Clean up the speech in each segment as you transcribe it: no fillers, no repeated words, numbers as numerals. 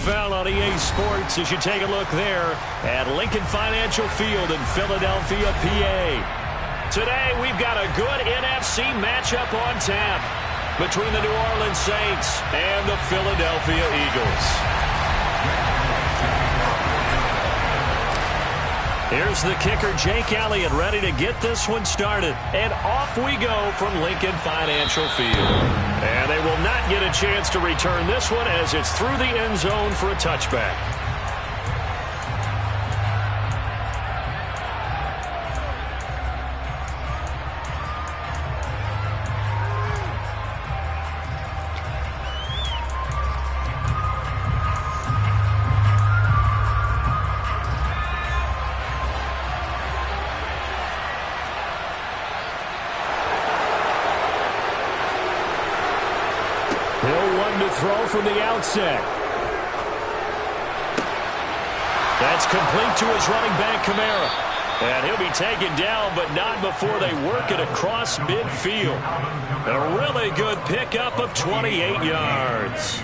NFL on EA Sports as you take a look there at Lincoln Financial Field in Philadelphia, PA. Today, we've got a good NFC matchup on tap between the New Orleans Saints and the Philadelphia Eagles. Here's the kicker, Jake Elliott, ready to get this one started. And off we go from Lincoln Financial Field. And they will not get a chance to return this one as it's through the end zone for a touchback. Throw from the outset. That's complete to his running back, Kamara. And he'll be taken down, but not before they work it across midfield. A really good pickup of 28 yards.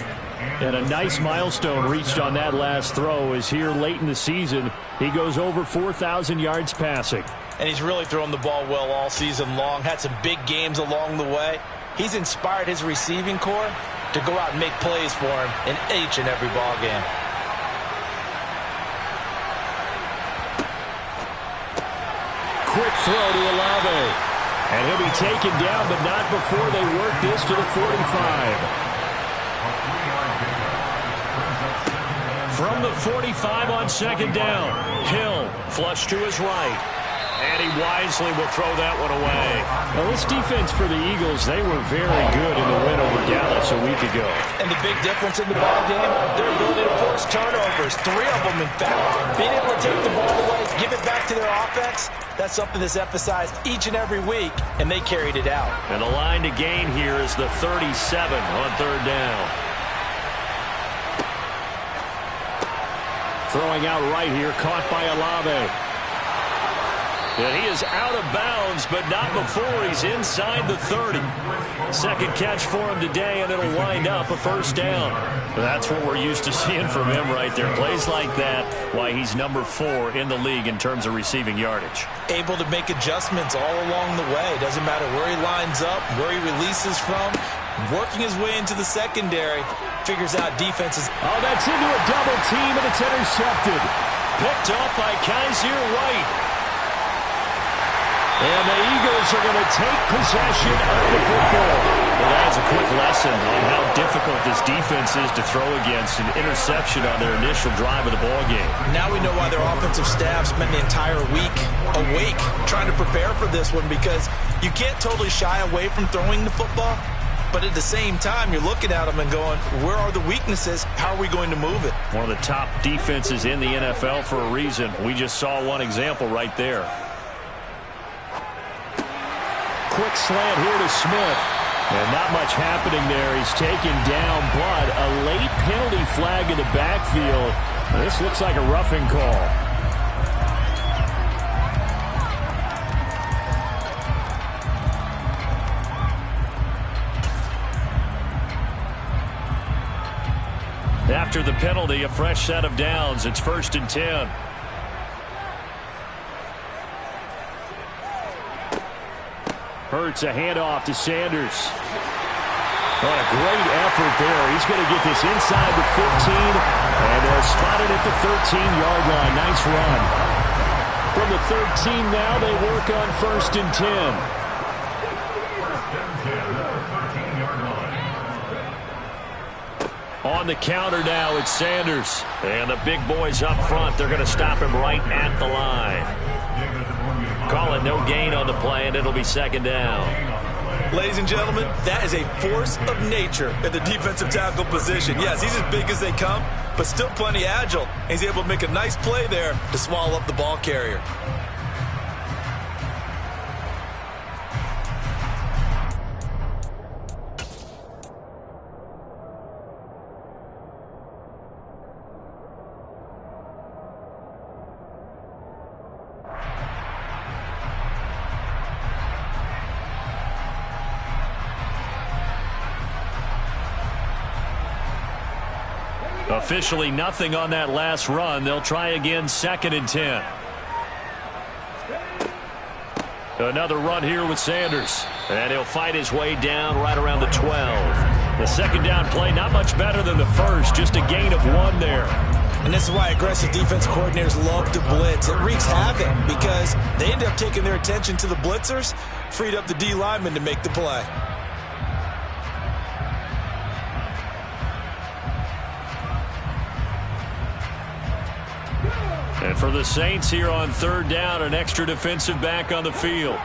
And a nice milestone reached on that last throw is here late in the season. He goes over 4,000 yards passing. And he's really thrown the ball well all season long. Had some big games along the way. He's inspired his receiving corps to go out and make plays for him in each and every ball game. Quick throw to Olave. And he'll be taken down, but not before they work this to the 45. From the 45 on second down, Hill flush to his right. And he wisely will throw that one away. Well, this defense for the Eagles, they were very good in the win over Dallas a week ago. And the big difference in the ball game, their ability to force turnovers. 3 of them, in fact. Being able to take the ball away, give it back to their offense, that's something that's emphasized each and every week, and they carried it out. And the line to gain here is the 37 on third down. Throwing out right here, caught by Olave. And he is out of bounds, but not before he's inside the 30. Second catch for him today, and it'll wind up a first down. That's what we're used to seeing from him right there. Plays like that, why he's number 4 in the league in terms of receiving yardage. Able to make adjustments all along the way. Doesn't matter where he lines up, where he releases from. Working his way into the secondary, figures out defenses. Oh, that's into a double team, and it's intercepted. Picked up by Kaiser White. And the Eagles are going to take possession of the football. Well, that's a quick lesson on how difficult this defense is to throw against. An interception on their initial drive of the ballgame. Now we know why their offensive staff spent the entire week awake trying to prepare for this one, because you can't totally shy away from throwing the football. But at the same time, you're looking at them and going, where are the weaknesses? How are we going to move it? One of the top defenses in the NFL for a reason. We just saw one example right there. Quick slant here to Smith. And not much happening there. He's taken down, but a late penalty flag in the backfield. This looks like a roughing call. After the penalty, a fresh set of downs. It's 1st and 10. Hurts a handoff to Sanders. What a great effort there. He's going to get this inside the 15, and they're spotted at the 13-yard line. Nice run. From the 13 now, they work on 1st and 10. On the counter now, it's Sanders. And the big boys up front, they're going to stop him right at the line. Call it no gain on the play, and it'll be 2nd down. Ladies and gentlemen, that is a force of nature at the defensive tackle position. Yes, he's as big as they come, but still plenty agile. He's able to make a nice play there to swallow up the ball carrier. Officially nothing on that last run. They'll try again 2nd and 10. Another run here with Sanders. And he'll fight his way down right around the 12. The second down play, not much better than the first. Just a gain of 1 there. And this is why aggressive defense coordinators love to blitz. It wreaks havoc because they end up taking their attention to the blitzers, freed up the D lineman to make the play. And for the Saints here on 3rd down, an extra defensive back on the field.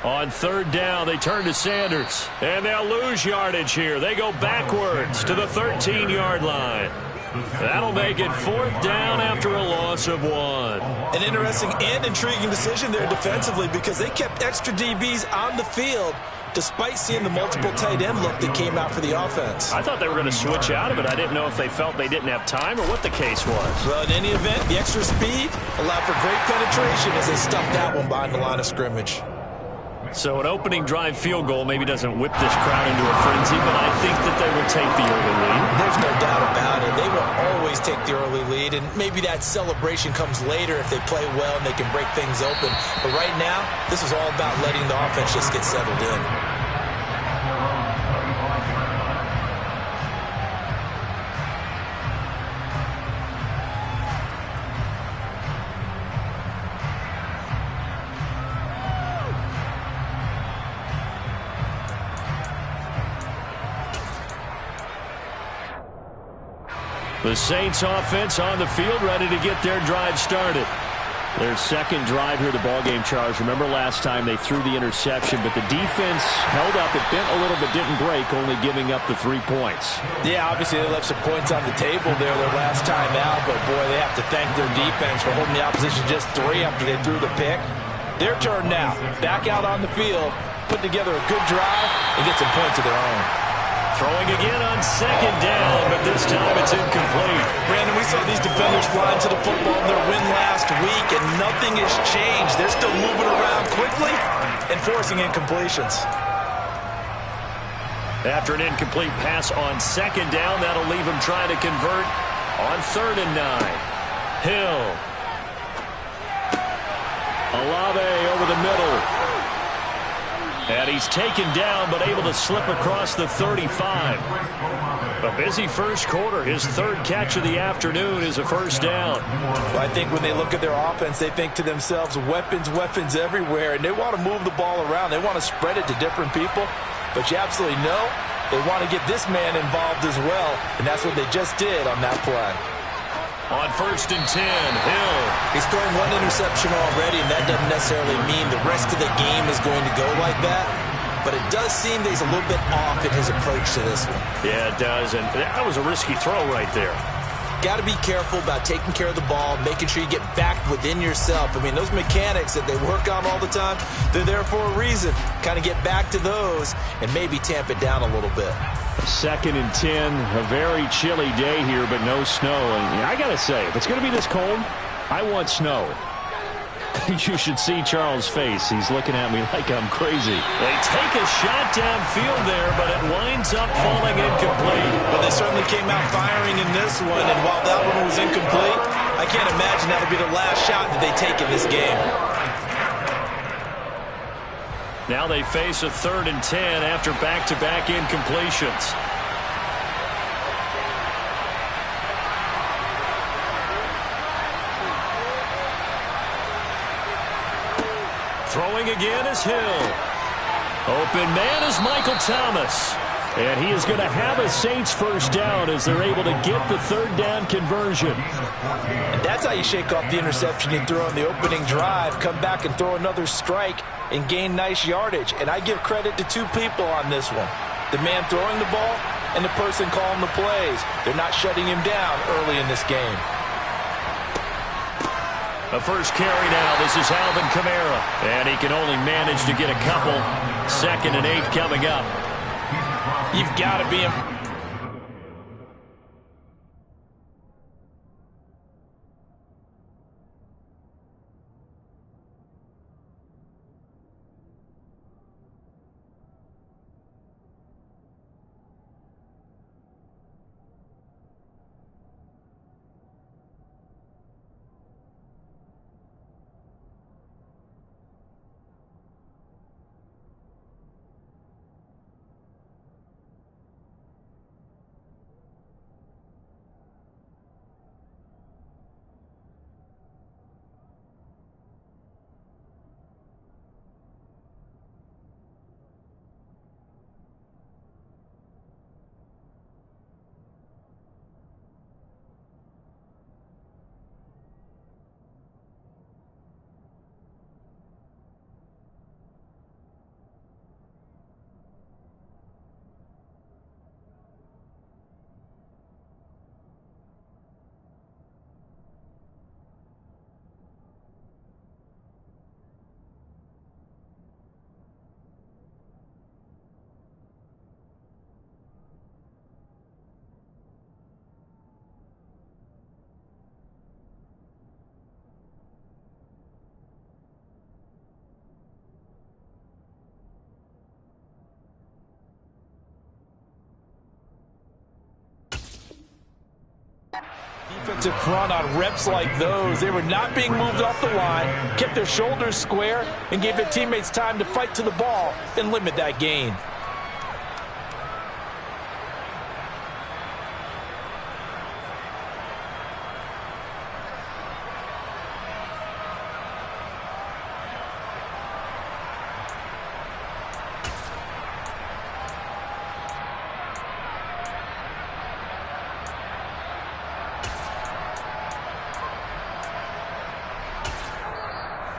On 3rd down, they turn to Sanders. And they'll lose yardage here. They go backwards to the 13-yard line. That'll make it 4th down after a loss of 1. An interesting and intriguing decision there defensively because they kept extra DBs on the field despite seeing the multiple tight end look that came out for the offense. I thought they were going to switch out of it. I didn't know if they felt they didn't have time or what the case was. Well, in any event, the extra speed allowed for great penetration as they stuffed that one behind the line of scrimmage. So an opening drive field goal maybe doesn't whip this crowd into a frenzy, but I think that they will take the early lead. There's no doubt about it. They will always take the early lead, and maybe that celebration comes later if they play well and they can break things open. But right now, this is all about letting the offense just get settled in. The Saints offense on the field ready to get their drive started. Their second drive here, the ballgame, Charles. Remember last time they threw the interception, but the defense held up. It bent a little but didn't break, only giving up the 3 points. Yeah, obviously they left some points on the table there their last time out, but boy, they have to thank their defense for holding the opposition just 3 after they threw the pick. Their turn now. Back out on the field, put together a good drive, and get some points of their own. Throwing again on 2nd down, but this time it's incomplete. Brandon, we saw these defenders flying to the football in their win last week, and nothing has changed. They're still moving around quickly and forcing incompletions. After an incomplete pass on 2nd down, that'll leave him trying to convert on 3rd and 9. Hill. Olave over the middle. And he's taken down, but able to slip across the 35. A busy first quarter. His 3rd catch of the afternoon is a first down. Well, I think when they look at their offense, they think to themselves, weapons, weapons everywhere, and they want to move the ball around. They want to spread it to different people, but you absolutely know they want to get this man involved as well, and that's what they just did on that play. On 1st and 10, Hill. He's thrown 1 interception already, and that doesn't necessarily mean the rest of the game is going to go like that. But it does seem that he's a little bit off in his approach to this one. Yeah, it does, and that was a risky throw right there. Got to be careful about taking care of the ball, making sure you get back within yourself. I mean, those mechanics that they work on all the time, they're there for a reason. Kind of get back to those and maybe tamp it down a little bit. 2nd and 10, a very chilly day here, but no snow. And I got to say, if it's going to be this cold, I want snow. You should see Charles' face. He's looking at me like I'm crazy. They take a shot downfield there, but it winds up falling incomplete. But they certainly came out firing in this one, and while that one was incomplete, I can't imagine that'll be the last shot that they take in this game. Now they face a 3rd and 10 after back-to-back incompletions. Throwing again is Hill. Open man is Michael Thomas. And he is going to have a Saints first down as they're able to get the 3rd down conversion. And that's how you shake off the interception you threw on the opening drive, come back and throw another strike and gain nice yardage. And I give credit to 2 people on this one. The man throwing the ball and the person calling the plays. They're not shutting him down early in this game. The first carry now. This is Alvin Kamara. And he can only manage to get a couple. 2nd and 8 coming up. You've got to be to front on reps like those. They were not being moved off the line, kept their shoulders square, and gave their teammates time to fight to the ball and limit that gain.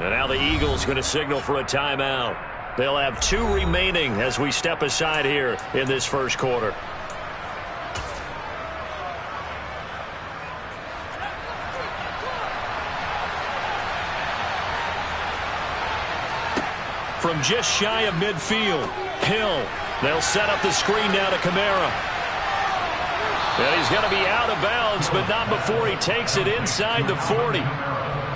And now the Eagles going to signal for a timeout. They'll have 2 remaining as we step aside here in this first quarter. From just shy of midfield, Hill. They'll set up the screen now to Kamara. And he's going to be out of bounds, but not before he takes it inside the 40.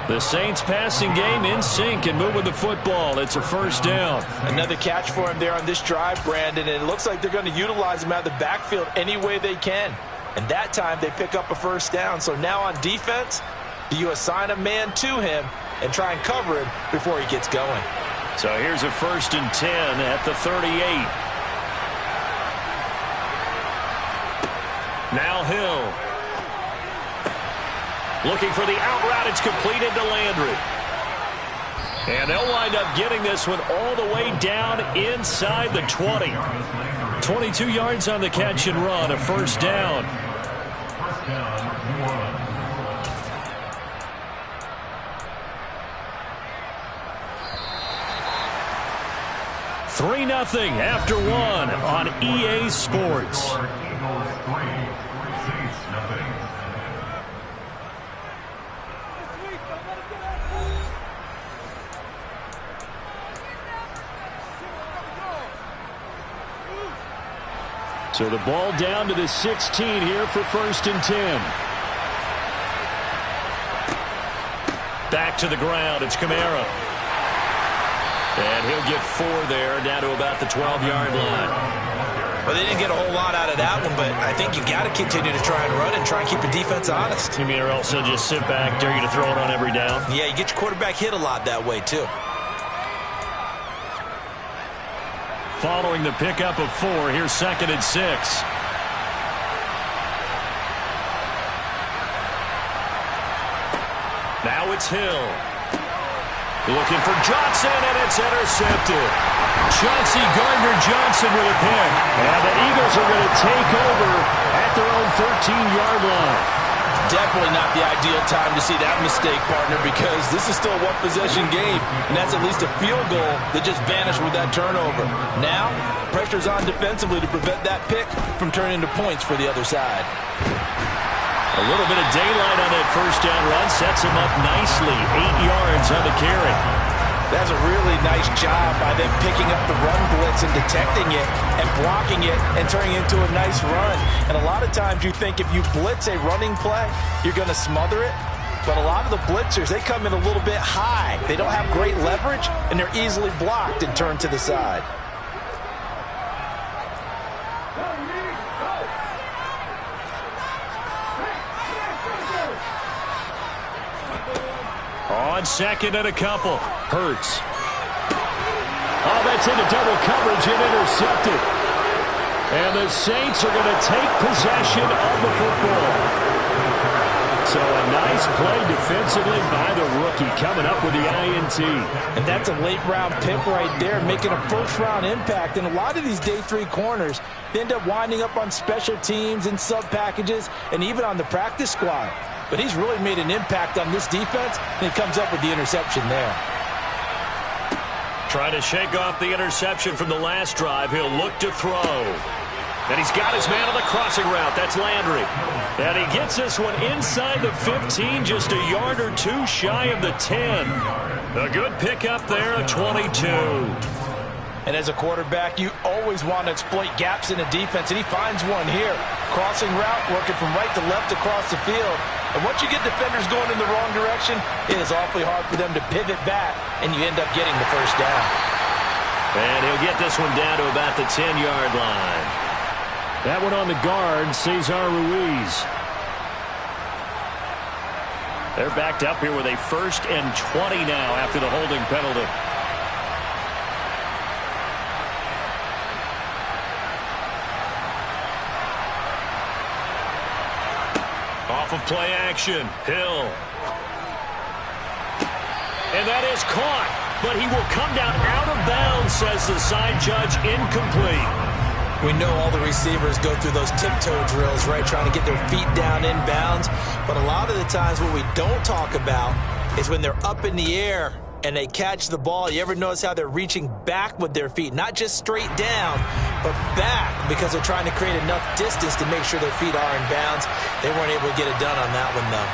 The Saints passing game in sync and moving the football. It's a first down. Another catch for him there on this drive, Brandon, and it looks like they're going to utilize him out of the backfield any way they can. And that time they pick up a first down. So now on defense, you assign a man to him and try and cover him before he gets going. So here's a 1st and 10 at the 38. Now Hill. Looking for the out route. It's completed to Landry. And they'll wind up getting this one all the way down inside the 20. 22 yards on the catch and run, a first down. Three 3-0 after 1 on EA Sports. So the ball down to the 16 here for 1st and 10. Back to the ground. It's Kamara. And he'll get 4 there, down to about the 12-yard line. Well, they didn't get a whole lot out of that one, but I think you got to continue to try and run and try and keep the defense honest. You mean or else they'll just sit back, dare you to throw it on every down? Yeah, you get your quarterback hit a lot that way, too. Following the pickup of 4, here's 2nd and 6. Now it's Hill. Looking for Johnson, and it's intercepted. Chauncey Gardner-Johnson with a pick. And the Eagles are going to take over at their own 13-yard line. Definitely not the ideal time to see that mistake, partner, because this is still a one-possession game, and that's at least a field goal that just vanished with that turnover. Now, pressure's on defensively to prevent that pick from turning into points for the other side. A little bit of daylight on that first down run sets him up nicely. 8 yards on the carry. That's a really nice job by them picking up the run blitz and detecting it and blocking it and turning it into a nice run. And a lot of times you think if you blitz a running play, you're going to smother it. But a lot of the blitzers, they come in a little bit high. They don't have great leverage, and they're easily blocked and turned to the side. On 2nd and a couple. Hurts. Oh, that's into double coverage and intercepted. And the Saints are going to take possession of the football. So a nice play defensively by the rookie, coming up with the INT. And that's a late-round pick right there, making a first-round impact. And a lot of these day 3 corners, they end up winding up on special teams and sub-packages and even on the practice squad. But he's really made an impact on this defense, and he comes up with the interception there. Trying to shake off the interception from the last drive. He'll look to throw. And he's got his man on the crossing route. That's Landry. And he gets this one inside the 15, just a yard or 2 shy of the 10. A good pickup there at 22. And as a quarterback, you always want to exploit gaps in the defense, and he finds one here. Crossing route, working from right to left across the field. And once you get defenders going in the wrong direction, it is awfully hard for them to pivot back, and you end up getting the first down. And he'll get this one down to about the 10-yard line. That one on the guard, Cesar Ruiz. They're backed up here with a 1st and 20 now after the holding penalty. Off of play action, Hill. And that is caught, but he will come down out of bounds, says the side judge, incomplete. We know all the receivers go through those tiptoe drills, right, trying to get their feet down in bounds. But a lot of the times what we don't talk about is when they're up in the air and they catch the ball. You ever notice how they're reaching back with their feet? Not just straight down, but back, because they're trying to create enough distance to make sure their feet are in bounds. They weren't able to get it done on that one, though.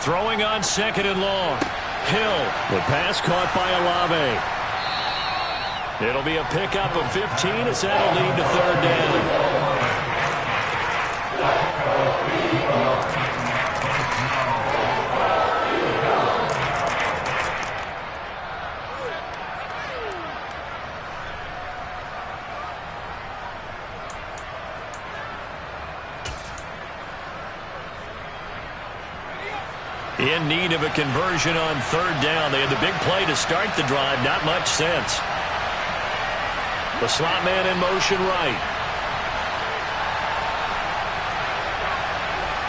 Throwing on 2nd and long. Hill, the pass caught by Olave. It'll be a pickup of 15 as that'll lead to 3rd down. In need of a conversion on 3rd down. They had the big play to start the drive. Not much sense. The slot man in motion right.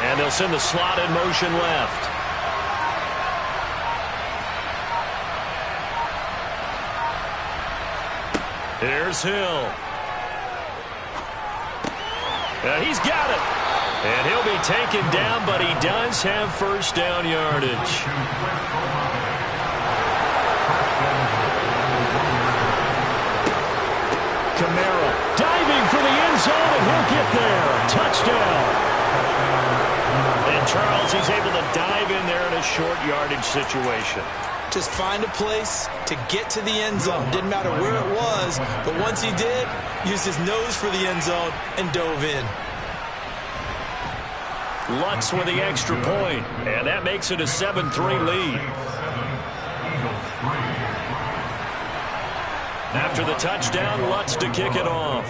And they'll send the slot in motion left. Here's Hill. And he's got it. And he'll be taken down, but he does have 1st down yardage. Kamara diving for the end zone, and he'll get there. Touchdown. And Charles, he's able to dive in there in a short yardage situation. Just find a place to get to the end zone. Didn't matter where it was, but once he did, used his nose for the end zone and dove in. Lutz with the extra point, and that makes it a 7-3 lead. After the touchdown, Lutz to kick it off.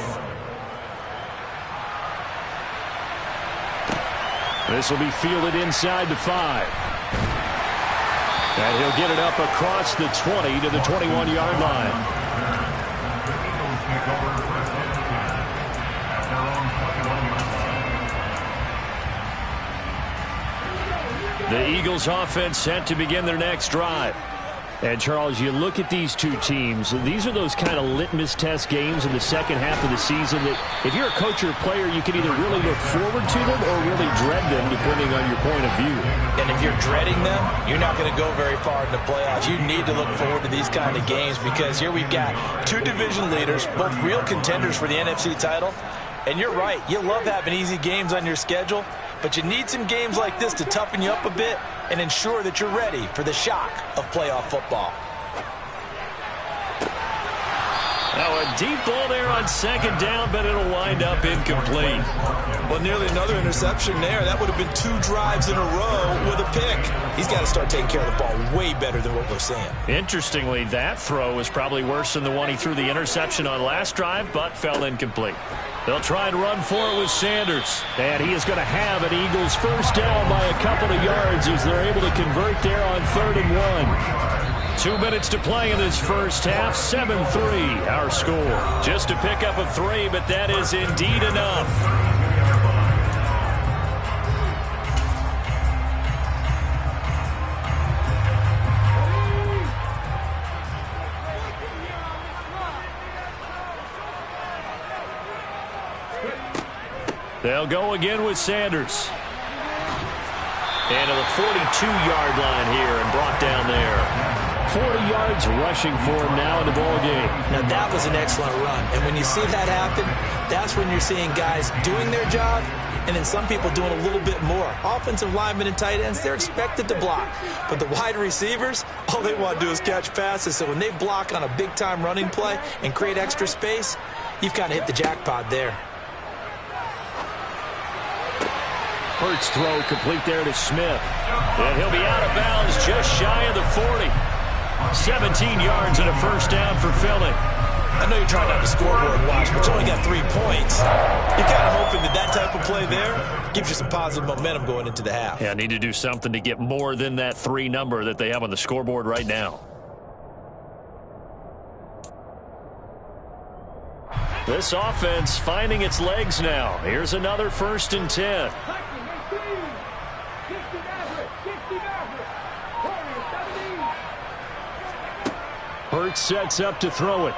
This will be fielded inside the 5. And he'll get it up across the 20 to the 21-yard line. The Eagles offense set to begin their next drive. And, Charles, you look at these two teams, these are those kind of litmus test games in the second half of the season that if you're a coach or a player, you can either really look forward to them or really dread them, depending on your point of view. And if you're dreading them, you're not going to go very far in the playoffs. You need to look forward to these kind of games because here we've got 2 division leaders, both real contenders for the NFC title. And you're right, you love having easy games on your schedule, but you need some games like this to toughen you up a bit and ensure that you're ready for the shock of playoff football. Now a deep ball there on 2nd down, but it'll wind up incomplete. Well, nearly another interception there. That would have been 2 drives in a row with a pick. He's got to start taking care of the ball way better than what we're seeing. Interestingly, that throw was probably worse than the one he threw the interception on last drive, but fell incomplete. They'll try and run for it with Sanders. And he is going to have an Eagles 1st down by a couple of yards as they're able to convert there on 3rd and 1. 2 minutes to play in this first half. 7-3 our score. Just a pickup of 3, but that is indeed enough. They'll go again with Sanders. And to the 42-yard line here and brought down there. 40 yards rushing for him now in the ball game. Now that was an excellent run. And when you see that happen, that's when you're seeing guys doing their job and then some people doing a little bit more. Offensive linemen and tight ends, they're expected to block. But the wide receivers, all they want to do is catch passes. So when they block on a big-time running play and create extra space, you've kind of hit the jackpot there. Hurts throw complete there to Smith. And he'll be out of bounds just shy of the 40. 17 yards and a first down for Philly. I know you're trying not to scoreboard watch, but you only got 3 points. You're kind of hoping that type of play there gives you some positive momentum going into the half. Yeah, need to do something to get more than that 3 number that they have on the scoreboard right now. This offense finding its legs now. Here's another 1st and 10. Hurts sets up to throw it.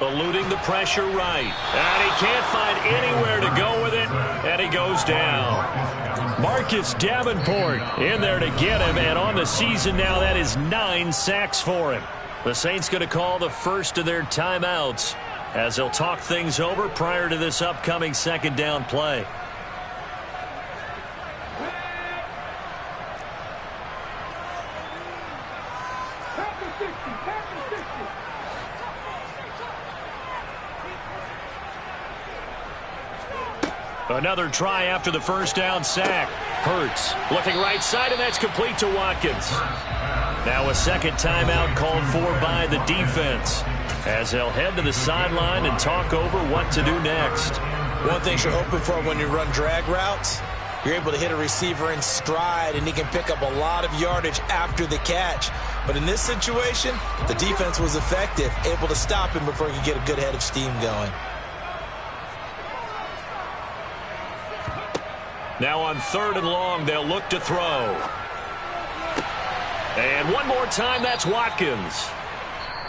Eluding the pressure right. And he can't find anywhere to go with it. And he goes down. Marcus Davenport in there to get him. And on the season now, that is 9 sacks for him. The Saints going to call the first of their timeouts as they'll talk things over prior to this upcoming 2nd down play. Another try after the 1st down sack. Hurts looking right side, and that's complete to Watkins. Now a 2nd timeout called for by the defense as they'll head to the sideline and talk over what to do next. One thing you're hoping for when you run drag routes, you're able to hit a receiver in stride, and he can pick up a lot of yardage after the catch. But in this situation, the defense was effective, able to stop him before he could get a good head of steam going. Now on 3rd and long, they'll look to throw. And one more time, that's Watkins.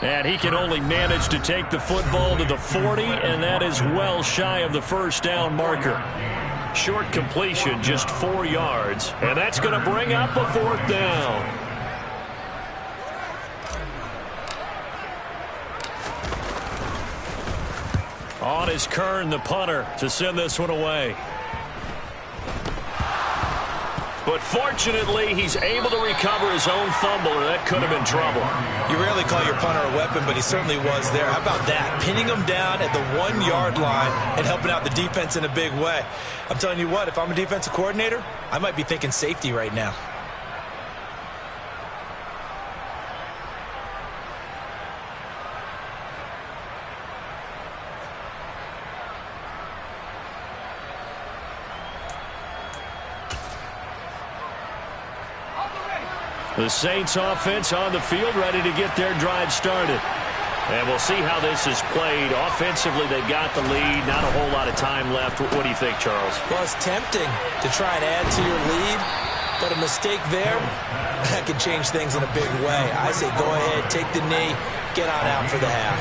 And he can only manage to take the football to the 40, and that is well shy of the 1st down marker. Short completion, just 4 yards, and that's going to bring up a 4th down. On is Kern, the punter, to send this one away. But fortunately, he's able to recover his own fumble, or that could have been trouble. You rarely call your punter a weapon, but he certainly was there. How about that? Pinning him down at the 1-yard line and helping out the defense in a big way. I'm telling you what, if I'm a defensive coordinator, I might be thinking safety right now. The Saints offense on the field, ready to get their drive started. And we'll see how this is played. Offensively, they've got the lead. Not a whole lot of time left. What do you think, Charles? Well, it's tempting to try and add to your lead, but a mistake there, that could change things in a big way. I say go ahead, take the knee, get on out for the half.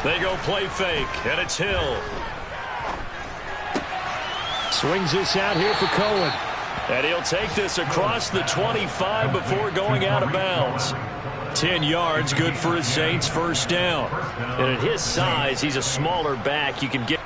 They go play fake, and it's Hill. Swings this out here for Cohen. And he'll take this across the 25 before going out of bounds. 10 yards, good for his Saints, 1st down. And at his size, he's a smaller back. You can get